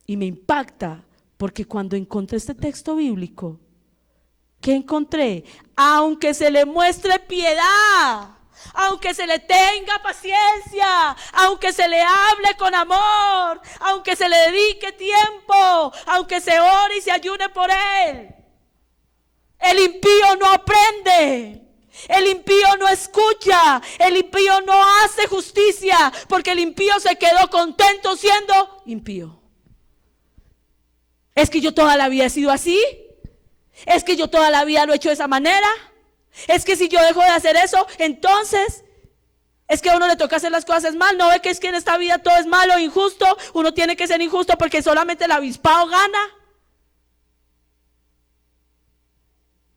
Y me impacta porque cuando encontré este texto bíblico, ¿qué encontré? Aunque se le muestre piedad, aunque se le tenga paciencia, aunque se le hable con amor, aunque se le dedique tiempo, aunque se ore y se ayune por él, el impío no aprende, el impío no escucha, el impío no hace justicia, porque el impío se quedó contento siendo impío. ¿Es que yo toda la vida he sido así? ¿Es que yo toda la vida lo he hecho de esa manera? Es que si yo dejo de hacer eso, entonces es que a uno le toca hacer las cosas mal. ¿No ve que es que en esta vida todo es malo, injusto? Uno tiene que ser injusto porque solamente el avispado gana.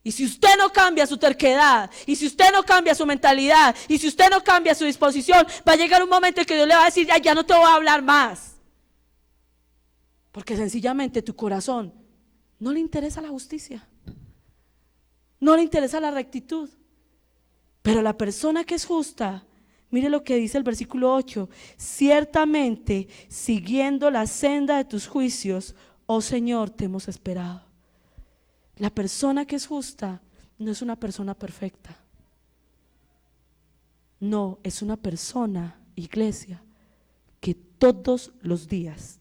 Y si usted no cambia su terquedad, y si usted no cambia su mentalidad, y si usted no cambia su disposición, va a llegar un momento en que Dios le va a decir: ya no te voy a hablar más, porque sencillamente tu corazón no le interesa la justicia, no le interesa la rectitud. Pero la persona que es justa, mire lo que dice el versículo 8: ciertamente siguiendo la senda de tus juicios, oh Señor, te hemos esperado. La persona que es justa no es una persona perfecta. No, es una persona, iglesia, que todos los días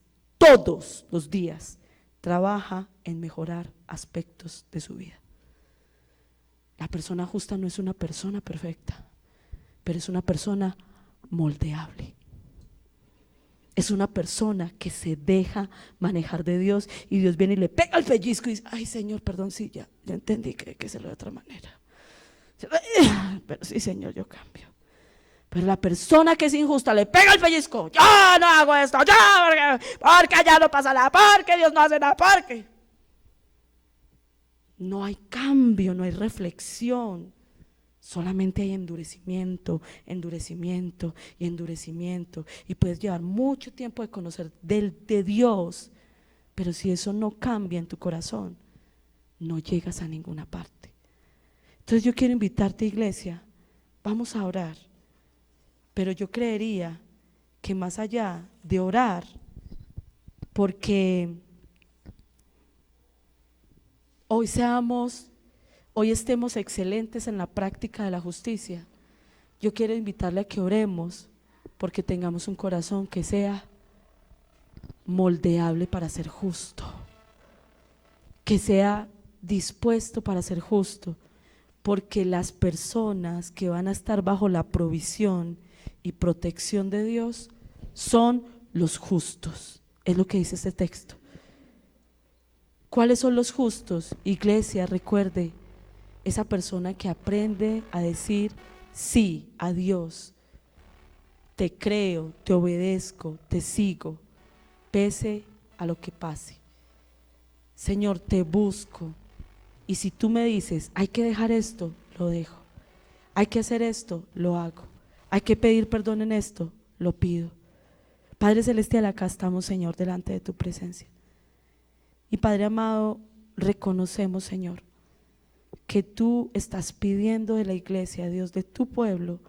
trabaja en mejorar aspectos de su vida. La persona justa no es una persona perfecta, pero es una persona moldeable. Es una persona que se deja manejar de Dios, y Dios viene y le pega el pellizco y dice: ay Señor, perdón, sí, ya entendí que se lo de otra manera, pero sí Señor, yo cambio. Pero la persona que es injusta le pega el pellizco: yo no hago esto, porque allá no pasa nada, porque Dios no hace nada, porque no hay cambio, no hay reflexión. Solamente hay endurecimiento, endurecimiento y endurecimiento. Y puedes llevar mucho tiempo de conocer de Dios, pero si eso no cambia en tu corazón, no llegas a ninguna parte. Entonces yo quiero invitarte, iglesia, vamos a orar. Pero yo creería que más allá de orar, porque hoy estemos excelentes en la práctica de la justicia, yo quiero invitarle a que oremos porque tengamos un corazón que sea moldeable para ser justo, que sea dispuesto para ser justo, porque las personas que van a estar bajo la provisión y protección de Dios son los justos. Es lo que dice este texto. ¿Cuáles son los justos? Iglesia, recuerde, esa persona que aprende a decir sí a Dios. Te creo, te obedezco, te sigo, pese a lo que pase. Señor, te busco, y si tú me dices: hay que dejar esto, lo dejo. Hay que hacer esto, lo hago. Hay que pedir perdón en esto, lo pido. Padre Celestial, acá estamos, Señor, delante de tu presencia. Y Padre amado, reconocemos, Señor, que tú estás pidiendo de la iglesia, Dios, de tu pueblo,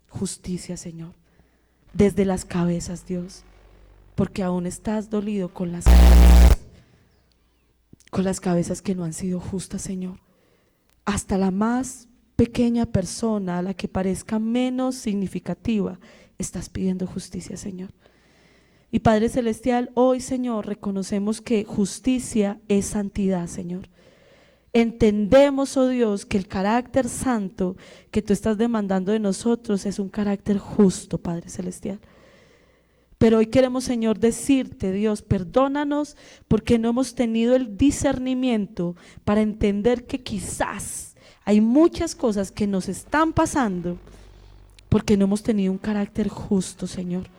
justicia, Señor, desde las cabezas, Dios, porque aún estás dolido con las cabezas que no han sido justas, Señor. Hasta la más pequeña persona, a la que parezca menos significativa, estás pidiendo justicia, Señor. Y Padre Celestial, hoy, Señor, reconocemos que justicia es santidad, Señor. Entendemos, oh Dios, que el carácter santo que tú estás demandando de nosotros es un carácter justo, Padre Celestial. Pero hoy queremos, Señor, decirte, Dios, perdónanos porque no hemos tenido el discernimiento para entender que quizás hay muchas cosas que nos están pasando porque no hemos tenido un carácter justo, Señor.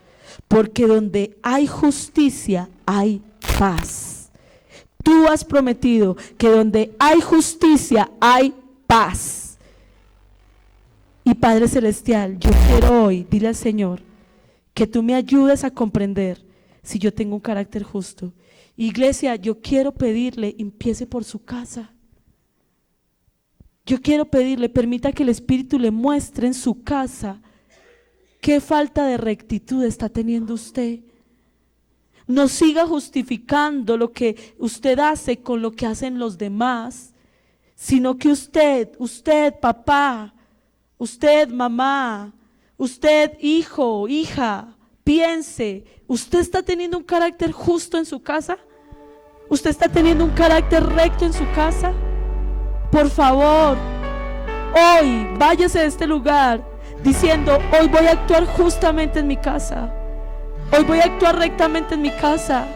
Porque donde hay justicia hay paz. Tú has prometido que donde hay justicia hay paz. Y Padre Celestial, yo quiero hoy, dile al Señor, que tú me ayudes a comprender si yo tengo un carácter justo. Iglesia, yo quiero pedirle, empiece por su casa. Yo quiero pedirle, permita que el Espíritu le muestre en su casa qué falta de rectitud está teniendo usted. No siga justificando lo que usted hace con lo que hacen los demás, sino que usted papá, usted mamá, usted hijo, hija, piense, ¿usted está teniendo un carácter justo en su casa? ¿Usted está teniendo un carácter recto en su casa? Por favor, hoy váyase de este lugar diciendo, hoy voy a actuar justamente en mi casa. Hoy voy a actuar rectamente en mi casa.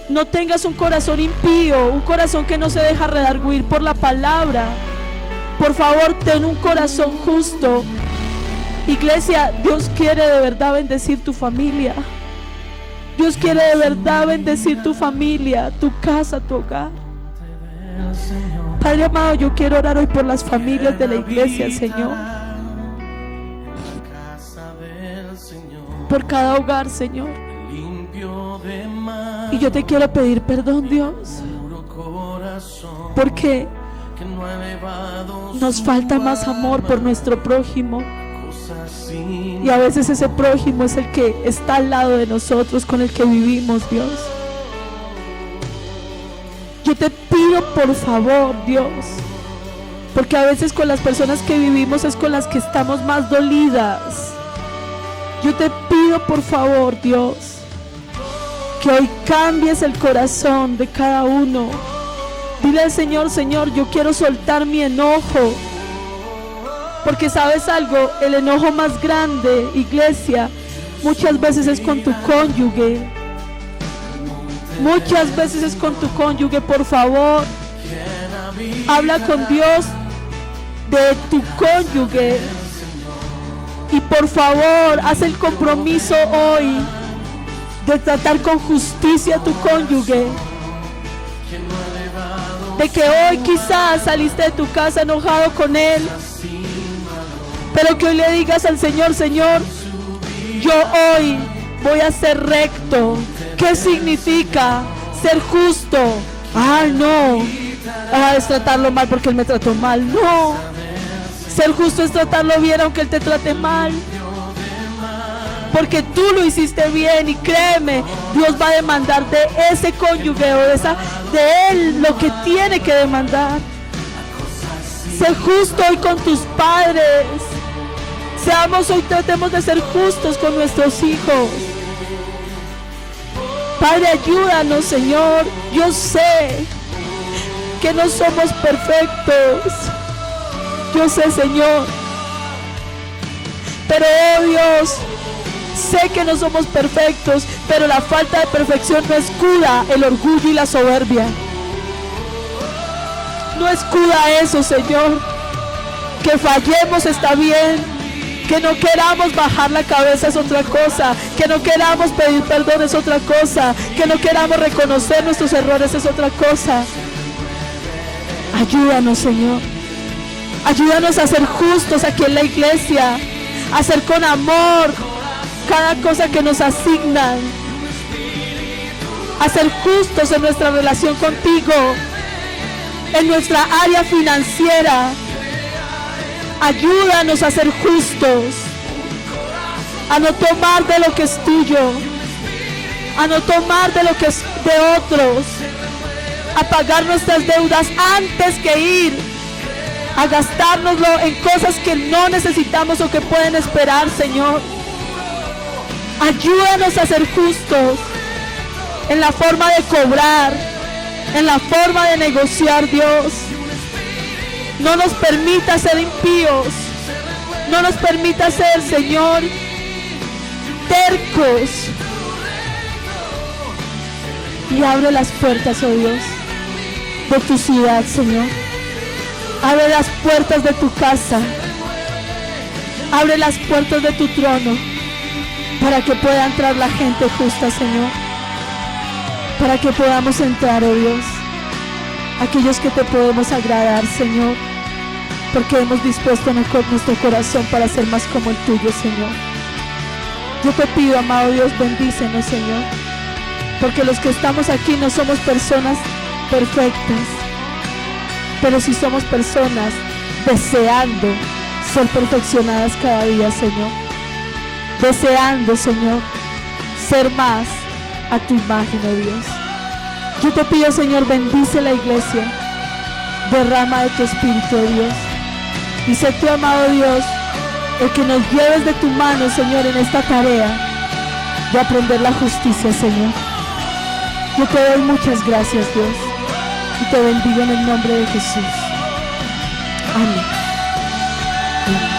No tengas un corazón impío, un corazón que no se deja redarguir por la palabra. Por favor, ten un corazón justo. Iglesia, Dios quiere de verdad bendecir tu familia. Dios quiere de verdad bendecir tu familia, tu casa, tu hogar. Padre amado, yo quiero orar hoy por las familias de la iglesia, Señor. Por cada hogar, Señor. Y yo te quiero pedir perdón, Dios, porque nos falta más amor por nuestro prójimo. Y a veces ese prójimo es el que está al lado de nosotros, con el que vivimos, Dios. Yo te pido por favor, Dios, porque a veces con las personas que vivimos es con las que estamos más dolidas. Yo te pido por favor, Dios, que hoy cambies el corazón de cada uno. Dile al Señor, Señor, yo quiero soltar mi enojo. Porque sabes algo, el enojo más grande, iglesia, muchas veces es con tu cónyuge. Muchas veces es con tu cónyuge. Por favor, habla con Dios de tu cónyuge. Y por favor, haz el compromiso hoy de tratar con justicia a tu cónyuge. De que hoy quizás saliste de tu casa enojado con él, pero que hoy le digas al Señor, Señor, yo hoy voy a ser recto. ¿Qué significa ser justo? Ay, no, es tratarlo mal porque él me trató mal. No, ser justo es tratarlo bien aunque él te trate mal, porque tú lo hiciste bien. Y créeme, Dios va a demandar de ese cónyuge o de él lo que tiene que demandar. Sé justo hoy con tus padres. Seamos hoy, tratemos de ser justos con nuestros hijos. Padre, ayúdanos, Señor. Yo sé que no somos perfectos. Yo sé, Señor. Pero, oh Dios, sé que no somos perfectos, pero la falta de perfección no escuda el orgullo y la soberbia. No escuda eso, Señor. Que fallemos está bien. Que no queramos bajar la cabeza es otra cosa. Que no queramos pedir perdón es otra cosa. Que no queramos reconocer nuestros errores es otra cosa. Ayúdanos, Señor. Ayúdanos a ser justos aquí en la iglesia. A hacer con amor cada cosa que nos asignan. A ser justos en nuestra relación contigo. En nuestra área financiera. Ayúdanos a ser justos, a no tomar de lo que es tuyo, a no tomar de lo que es de otros, a pagar nuestras deudas antes que ir a gastárnoslo en cosas que no necesitamos o que pueden esperar, Señor. Ayúdanos a ser justos en la forma de cobrar, en la forma de negociar, Dios. No nos permita ser impíos. No nos permita ser, Señor, tercos. Y abre las puertas, oh Dios, de tu ciudad, Señor. Abre las puertas de tu casa. Abre las puertas de tu trono para que pueda entrar la gente justa, Señor. Para que podamos entrar, oh Dios, aquellos que te podemos agradar, Señor, porque hemos dispuesto nuestro corazón para ser más como el tuyo, Señor. Yo te pido, amado Dios, bendícenos, Señor, porque los que estamos aquí no somos personas perfectas, pero sí somos personas deseando ser perfeccionadas cada día, Señor. Deseando, Señor, ser más a tu imagen, oh Dios. Yo te pido, Señor, bendice la iglesia, derrama de tu espíritu, oh Dios, y sé tú, amado Dios, el que nos lleves de tu mano, Señor, en esta tarea de aprender la justicia, Señor. Yo te doy muchas gracias, Dios, y te bendigo en el nombre de Jesús. Amén. Amén.